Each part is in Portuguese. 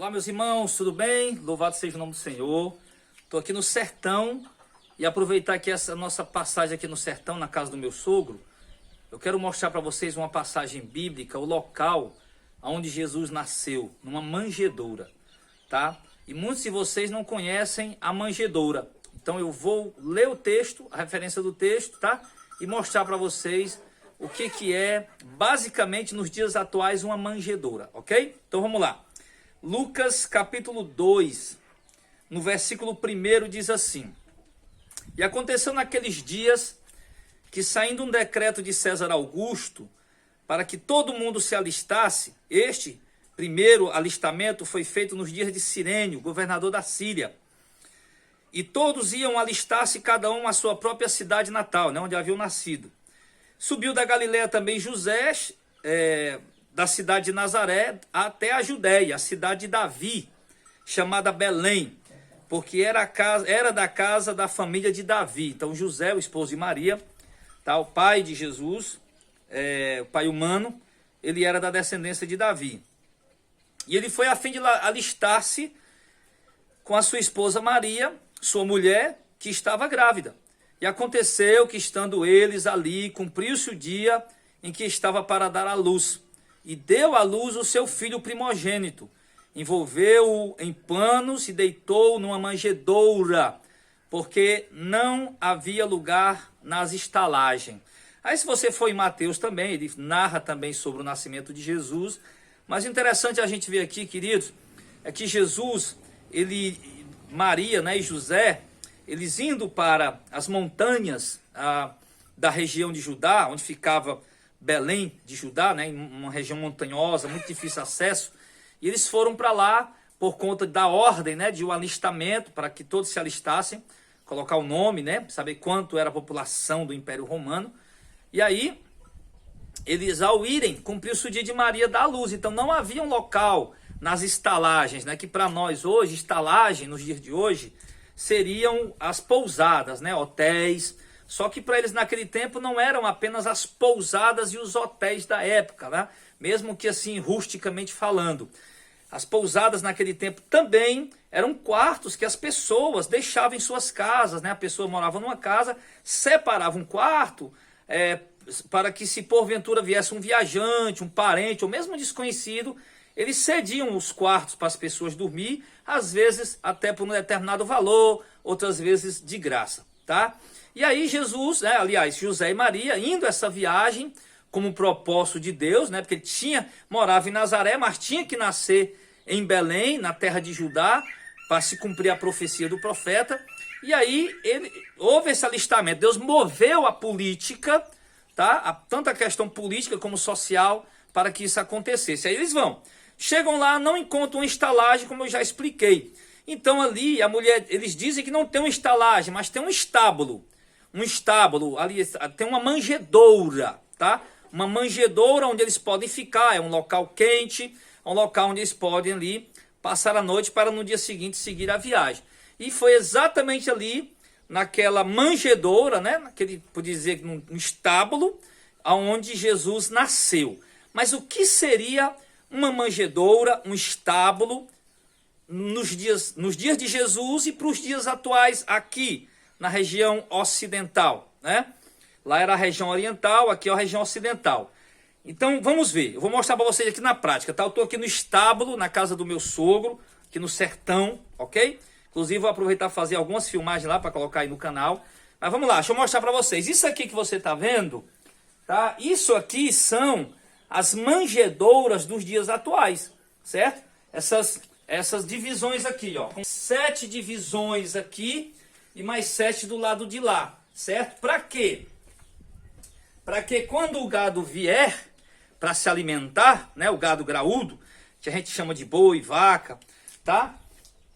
Olá, meus irmãos, tudo bem? Louvado seja o nome do Senhor. Estou aqui no sertão e aproveitar aqui essa nossa passagem aqui no sertão, na casa do meu sogro. Eu quero mostrar para vocês uma passagem bíblica, o local onde Jesus nasceu, numa manjedoura, tá? E muitos de vocês não conhecem a manjedoura. Então eu vou ler o texto, a referência do texto, tá? E mostrar para vocês o que é, basicamente, nos dias atuais, uma manjedoura, ok? Então vamos lá. Lucas capítulo 2, no versículo 1 diz assim: E aconteceu naqueles dias que, saindo um decreto de César Augusto, para que todo mundo se alistasse, este primeiro alistamento foi feito nos dias de Cirênio, governador da Síria. E todos iam alistar-se, cada um à sua própria cidade natal, né, onde haviam nascido. Subiu da Galileia também José, da cidade de Nazaré, até a Judéia, a cidade de Davi, chamada Belém, porque era da casa da família de Davi. Então José, o esposo de Maria, tá, o pai de Jesus, o pai humano, ele era da descendência de Davi. E ele foi a fim de alistar-se com a sua esposa Maria, sua mulher, que estava grávida. E aconteceu que, estando eles ali, cumpriu-se o dia em que estava para dar à luz. E deu à luz o seu filho primogênito. Envolveu-o em panos e deitou-o numa manjedoura, porque não havia lugar nas estalagens. Aí, se você for em Mateus também, ele narra também sobre o nascimento de Jesus. Mas interessante a gente ver aqui, queridos, é que Jesus, Maria, né, e José, eles indo para as montanhas da região de Judá, onde ficava Belém de Judá, né, em uma região montanhosa, muito difícil acesso, e eles foram para lá por conta da ordem, né, de um alistamento, para que todos se alistassem, colocar o nome, né, saber quanto era a população do Império Romano. E aí, eles ao irem, cumpriu-se o dia de Maria dar à luz. Então não havia um local nas estalagens, né, que para nós hoje, estalagem nos dias de hoje, seriam as pousadas, né, hotéis. Só que para eles naquele tempo não eram apenas as pousadas e os hotéis da época, né? Mesmo que assim rusticamente falando. As pousadas naquele tempo também eram quartos que as pessoas deixavam em suas casas, né? A pessoa morava numa casa, separava um quarto para que, se porventura viesse um viajante, um parente ou mesmo um desconhecido, eles cediam os quartos para as pessoas dormir, às vezes até por um determinado valor, outras vezes de graça, tá? E aí Jesus, né, aliás, José e Maria, indo essa viagem como propósito de Deus, né, porque ele morava em Nazaré, mas tinha que nascer em Belém, na terra de Judá, para se cumprir a profecia do profeta. E aí houve esse alistamento. Deus moveu a política, tá, tanto a questão política como social, para que isso acontecesse. Aí eles chegam lá, não encontram uma estalagem, como eu já expliquei. Então ali a mulher, eles dizem que não tem uma estalagem, mas tem um estábulo. Um estábulo, ali tem uma manjedoura, tá? Uma manjedoura onde eles podem ficar, é um local quente, é um local onde eles podem ali passar a noite para no dia seguinte seguir a viagem. E foi exatamente ali, naquela manjedoura, né? Por dizer, num estábulo, onde Jesus nasceu. Mas o que seria uma manjedoura, um estábulo, nos dias de Jesus e para os dias atuais aqui na região ocidental, né? Lá era a região oriental, aqui é a região ocidental. Então vamos ver, eu vou mostrar para vocês aqui na prática, tá? Eu estou aqui no estábulo, na casa do meu sogro, aqui no sertão, ok? Inclusive vou aproveitar para fazer algumas filmagens lá para colocar aí no canal. Mas vamos lá, deixa eu mostrar para vocês. Isso aqui que você está vendo, tá? Isso aqui são as manjedouras dos dias atuais, certo? Essas divisões aqui, ó, com 7 divisões aqui e mais 7 do lado de lá, certo? Para quê? Para que quando o gado vier para se alimentar, né, o gado graúdo, que a gente chama de boi, vaca, tá?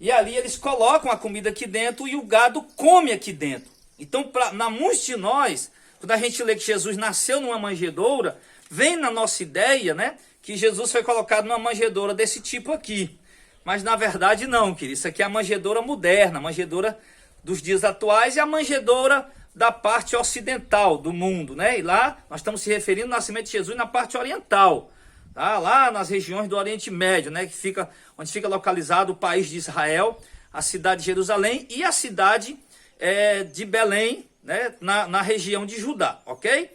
E ali eles colocam a comida aqui dentro e o gado come aqui dentro. Então, na muitos de nós, quando a gente lê que Jesus nasceu numa manjedoura, vem na nossa ideia, né, que Jesus foi colocado numa manjedoura desse tipo aqui. Mas na verdade não, querido. Isso aqui é a manjedoura moderna, a manjedoura dos dias atuais e a manjedoura da parte ocidental do mundo, né? E lá nós estamos se referindo ao nascimento de Jesus na parte oriental, tá? Lá nas regiões do Oriente Médio, né? Onde fica localizado o país de Israel, a cidade de Jerusalém e a cidade de Belém, né? Na região de Judá, ok?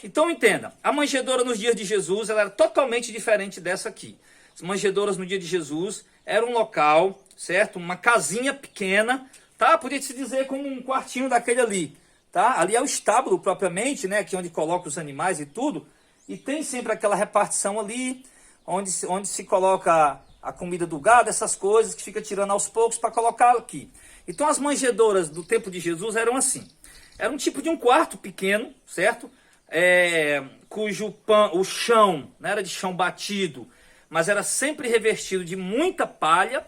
Então entenda, a manjedoura nos dias de Jesus ela era totalmente diferente dessa aqui. As manjedouras no dia de Jesus era um local, certo? Uma casinha pequena, tá? Podia se dizer como um quartinho daquele ali, tá? Ali é o estábulo propriamente, né? Aqui onde coloca os animais e tudo. E tem sempre aquela repartição ali, onde se coloca a comida do gado, essas coisas que fica tirando aos poucos para colocar aqui. Então as manjedouras do tempo de Jesus eram assim. Era um tipo de um quarto pequeno, certo? Cujo o chão não era de chão batido, mas era sempre revestido de muita palha,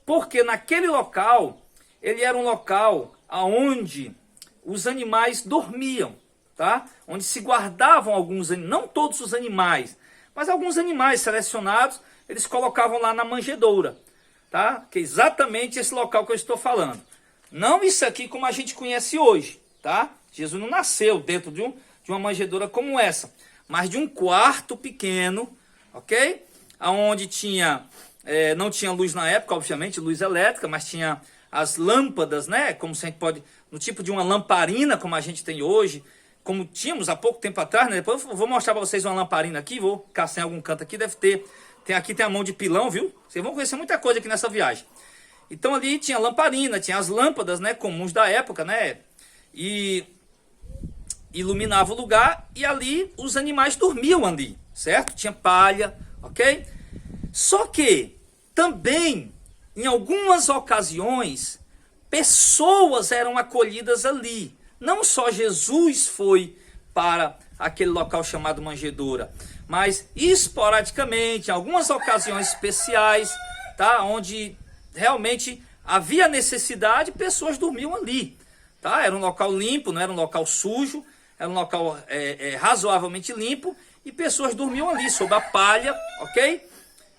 porque naquele local, ele era um local onde os animais dormiam, tá? Onde se guardavam alguns, não todos os animais, mas alguns animais selecionados, eles colocavam lá na manjedoura, tá? Que é exatamente esse local que eu estou falando. Não isso aqui como a gente conhece hoje, tá? Jesus não nasceu dentro de uma manjedoura como essa, mas de um quarto pequeno, ok? Onde não tinha luz na época, obviamente, luz elétrica, mas tinha as lâmpadas, né? Como se a gente pode, no tipo de uma lamparina, como a gente tem hoje, como tínhamos há pouco tempo atrás, né? Depois eu vou mostrar para vocês uma lamparina aqui, vou caçar em algum canto aqui, deve ter. Aqui tem a mão de pilão, viu? Vocês vão conhecer muita coisa aqui nessa viagem. Então ali tinha lamparina, tinha as lâmpadas, né? Comuns da época, né? E iluminava o lugar e ali os animais dormiam ali, certo? Tinha palha, ok? Só que também, em algumas ocasiões, pessoas eram acolhidas ali. Não só Jesus foi para aquele local chamado manjedoura, mas esporadicamente, em algumas ocasiões especiais, tá? Onde realmente havia necessidade, pessoas dormiam ali, tá? Era um local limpo, não era um local sujo, era um local razoavelmente limpo e pessoas dormiam ali, sob a palha, ok?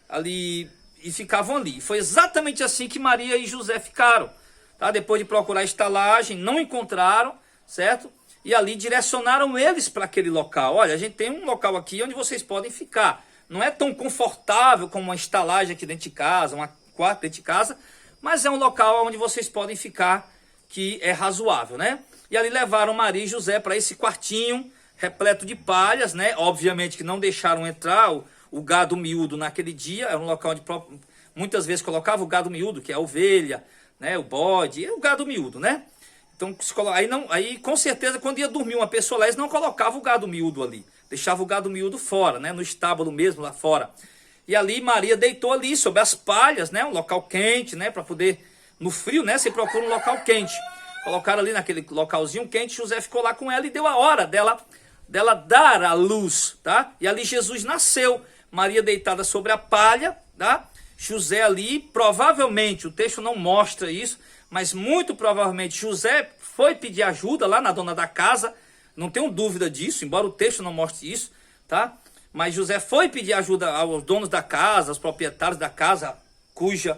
Ali, e ficavam ali. Foi exatamente assim que Maria e José ficaram, tá? Depois de procurar estalagem, não encontraram, certo? E ali direcionaram eles para aquele local. Olha, a gente tem um local aqui onde vocês podem ficar. Não é tão confortável como uma estalagem aqui dentro de casa, uma quarto dentro de casa, mas é um local onde vocês podem ficar que é razoável, né? E ali levaram Maria e José para esse quartinho repleto de palhas, né? Obviamente que não deixaram entrar o gado miúdo naquele dia. Era um local onde muitas vezes colocava o gado miúdo, que é a ovelha, né? O bode, e o gado miúdo, né? Então, aí com certeza, quando ia dormir uma pessoa lá, eles não colocavam o gado miúdo ali. Deixava o gado miúdo fora, né? No estábulo mesmo, lá fora. E ali Maria deitou ali, sobre as palhas, né? Um local quente, né? Para poder, no frio, né? Você procura um local quente. Colocaram ali naquele localzinho quente, José ficou lá com ela e deu a hora dela dar a luz, tá? E ali Jesus nasceu. Maria deitada sobre a palha, tá? José ali, provavelmente, o texto não mostra isso, mas muito provavelmente José foi pedir ajuda lá na dona da casa, não tenho dúvida disso, embora o texto não mostre isso, tá? Mas José foi pedir ajuda aos donos da casa, aos proprietários da casa, cuja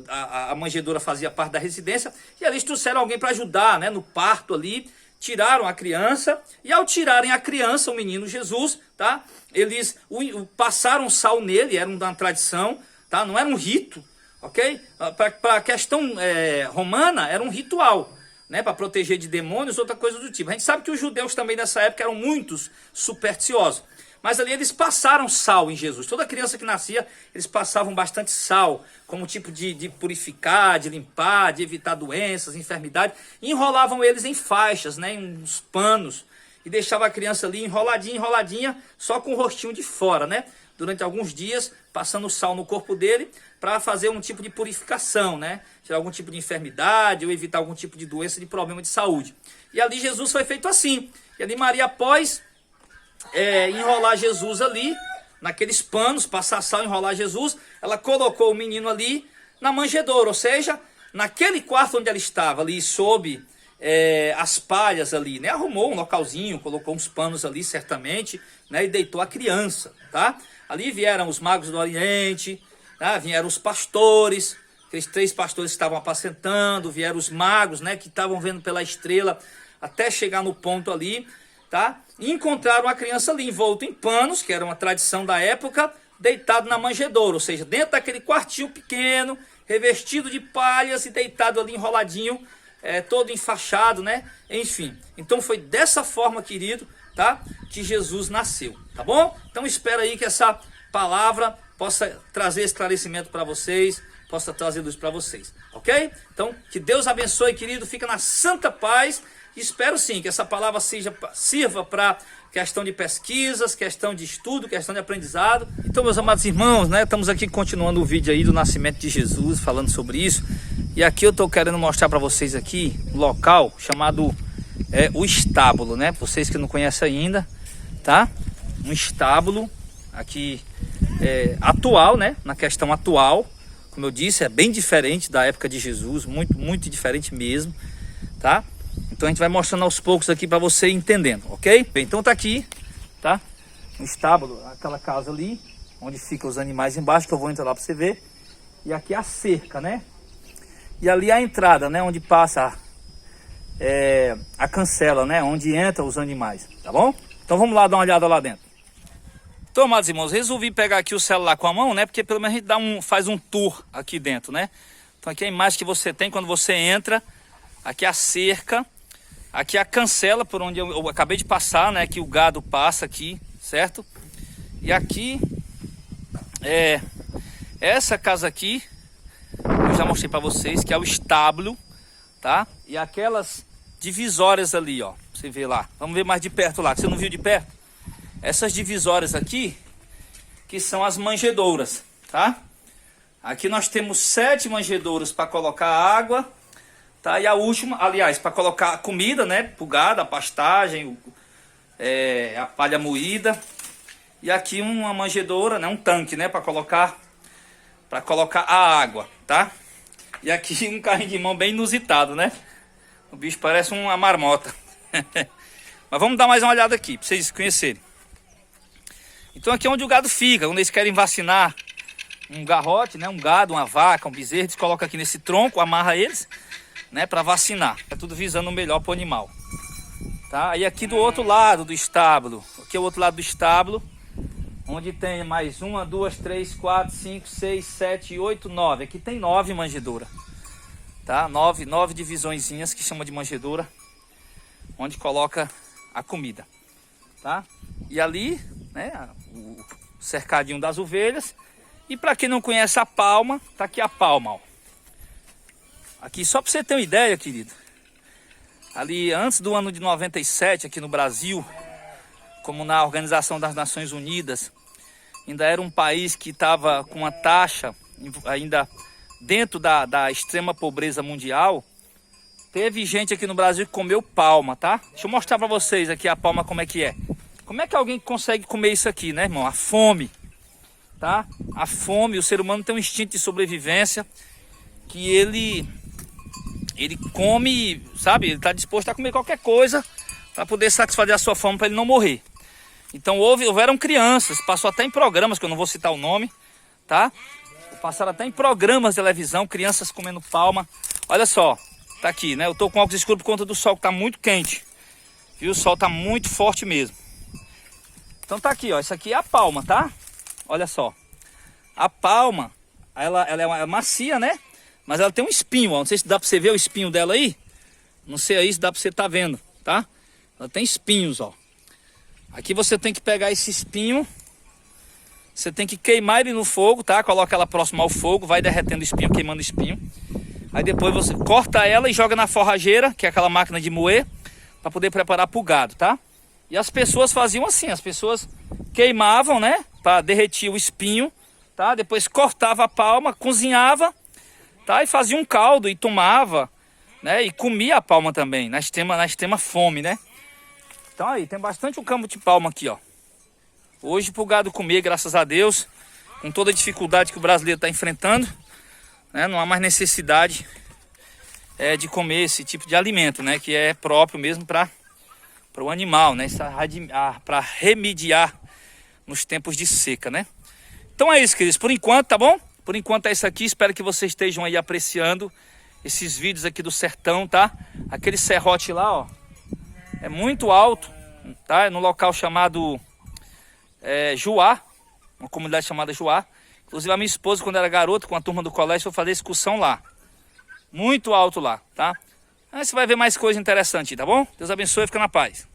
a manjedoura fazia parte da residência, e ali eles trouxeram alguém para ajudar, né, no parto ali, tiraram a criança, e ao tirarem a criança, o menino Jesus, tá? Eles passaram sal nele, era uma tradição, tá? Não era um rito, ok? Para a questão romana, era um ritual, né? Para proteger de demônios, outra coisa do tipo. A gente sabe que os judeus também nessa época eram muitos supersticiosos, mas ali eles passaram sal em Jesus. Toda criança que nascia, eles passavam bastante sal, como tipo de purificar, de limpar, de evitar doenças, enfermidades. E enrolavam eles em faixas, né, em uns panos, e deixava a criança ali enroladinha, enroladinha, só com o rostinho de fora, né? Durante alguns dias, passando sal no corpo dele, para fazer um tipo de purificação, né? Tirar algum tipo de enfermidade, ou evitar algum tipo de doença, de problema de saúde. E ali Jesus foi feito assim. E ali Maria, após enrolar Jesus ali, naqueles panos, passar sal, enrolar Jesus, ela colocou o menino ali na manjedoura, ou seja, naquele quarto onde ela estava, ali sob as palhas ali, né? Arrumou um localzinho, colocou uns panos ali, certamente, né? E deitou a criança, tá? Ali vieram os magos do Oriente, tá? Vieram os pastores, aqueles 3 pastores que estavam apacentando, vieram os magos, né? Que estavam vendo pela estrela até chegar no ponto ali, tá? E encontraram a criança ali envolta em panos, que era uma tradição da época, deitado na manjedoura, ou seja, dentro daquele quartinho pequeno, revestido de palhas e deitado ali enroladinho, todo enfaixado, né? Enfim, então foi dessa forma, querido, tá? Que Jesus nasceu, tá bom? Então espera aí que essa palavra possa trazer esclarecimento para vocês, possa trazer luz para vocês, ok? Então, que Deus abençoe, querido, fica na santa paz. Espero sim que essa palavra sirva para questão de pesquisas, questão de estudo, questão de aprendizado. Então, meus amados irmãos, né, estamos aqui continuando o vídeo aí do nascimento de Jesus, falando sobre isso. E aqui eu estou querendo mostrar para vocês aqui um local chamado o estábulo, né? Vocês que não conhecem ainda, tá? Um estábulo aqui atual, né? Na questão atual, como eu disse, é bem diferente da época de Jesus, muito, muito diferente mesmo, tá? Então a gente vai mostrando aos poucos aqui para você entendendo, ok? Bem, então tá aqui, tá? No estábulo, aquela casa ali, onde ficam os animais embaixo, que eu vou entrar lá para você ver. E aqui a cerca, né? E ali a entrada, né? Onde passa a cancela, né? Onde entram os animais, tá bom? Então vamos lá dar uma olhada lá dentro. Então, amados irmãos, resolvi pegar aqui o celular com a mão, né? Porque pelo menos a gente faz um tour aqui dentro, né? Então aqui a imagem que você tem quando você entra. Aqui a cerca, aqui a cancela por onde eu acabei de passar, né? Que o gado passa aqui, certo? E aqui, essa casa aqui, eu já mostrei para vocês, que é o estábulo, tá? E aquelas divisórias ali, ó, você vê lá. Vamos ver mais de perto lá, que você não viu de perto. Essas divisórias aqui, que são as manjedouras, tá? Aqui nós temos 7 manjedouras para colocar água. Tá, e a última, aliás, para colocar a comida, né, pro gado, a pastagem, a palha moída. E aqui uma manjedoura, né, um tanque, né, para colocar a água, tá? E aqui um carrinho de mão bem inusitado, né? O bicho parece uma marmota. Mas vamos dar mais uma olhada aqui, para vocês conhecerem. Então aqui é onde o gado fica, quando eles querem vacinar um garrote, né, um gado, uma vaca, um bezerro, eles colocam aqui nesse tronco, amarra eles, né, para vacinar. É tudo visando o melhor para o animal, tá? E aqui do outro lado do estábulo, aqui é o outro lado do estábulo, onde tem mais 1, 2, 3, 4, 5, 6, 7, 8, 9. Aqui tem 9 manjedouras, tá? 9 divisõezinhas que chama de manjedoura, onde coloca a comida, tá? E ali, né, o cercadinho das ovelhas. E para quem não conhece a palma, tá aqui a palma, ó. Aqui só para você ter uma ideia, querido. Ali antes do ano de 97, aqui no Brasil, como na Organização das Nações Unidas, ainda era um país que estava com uma taxa ainda dentro da extrema pobreza mundial. Teve gente aqui no Brasil que comeu palma, tá? Deixa eu mostrar para vocês aqui a palma como é que é. Como é que alguém consegue comer isso aqui, né, irmão? A fome, tá? A fome, o ser humano tem um instinto de sobrevivência que ele come, sabe? Ele está disposto a comer qualquer coisa para poder satisfazer a sua fome, para ele não morrer. Então houveram crianças, passou até em programas, que eu não vou citar o nome, tá? Passaram até em programas de televisão, crianças comendo palma. Olha só, tá aqui, né? Eu tô com óculos escuros por conta do sol que tá muito quente. Viu? O sol tá muito forte mesmo. Então tá aqui, ó. Isso aqui é a palma, tá? Olha só. A palma, ela é macia, né? Mas ela tem um espinho, ó. Não sei se dá pra você ver o espinho dela aí. Não sei aí se dá pra você tá vendo, tá? Ela tem espinhos, ó. Aqui você tem que pegar esse espinho. Você tem que queimar ele no fogo, tá? Coloca ela próxima ao fogo, vai derretendo o espinho, queimando o espinho. Aí depois você corta ela e joga na forrageira, que é aquela máquina de moer, para poder preparar pro gado, tá? E as pessoas faziam assim, as pessoas queimavam, né? Para derreter o espinho, tá? Depois cortava a palma, cozinhava, tá? E fazia um caldo e tomava, né? E comia a palma também, na extrema fome, né? Então aí, tem bastante um campo de palma aqui, ó. Hoje pro gado comer, graças a Deus, com toda a dificuldade que o brasileiro está enfrentando, né? Não há mais necessidade de comer esse tipo de alimento, né? Que é próprio mesmo para o animal, né? Para remediar nos tempos de seca, né? Então é isso, queridos, por enquanto, tá bom? Por enquanto é isso aqui, espero que vocês estejam aí apreciando esses vídeos aqui do sertão, tá? Aquele serrote lá, ó, é muito alto, tá? É no local chamado Juá, uma comunidade chamada Juá. Inclusive a minha esposa, quando era garota, com a turma do colégio, foi fazer excursão lá. Muito alto lá, tá? Aí você vai ver mais coisa interessante, tá bom? Deus abençoe e fica na paz.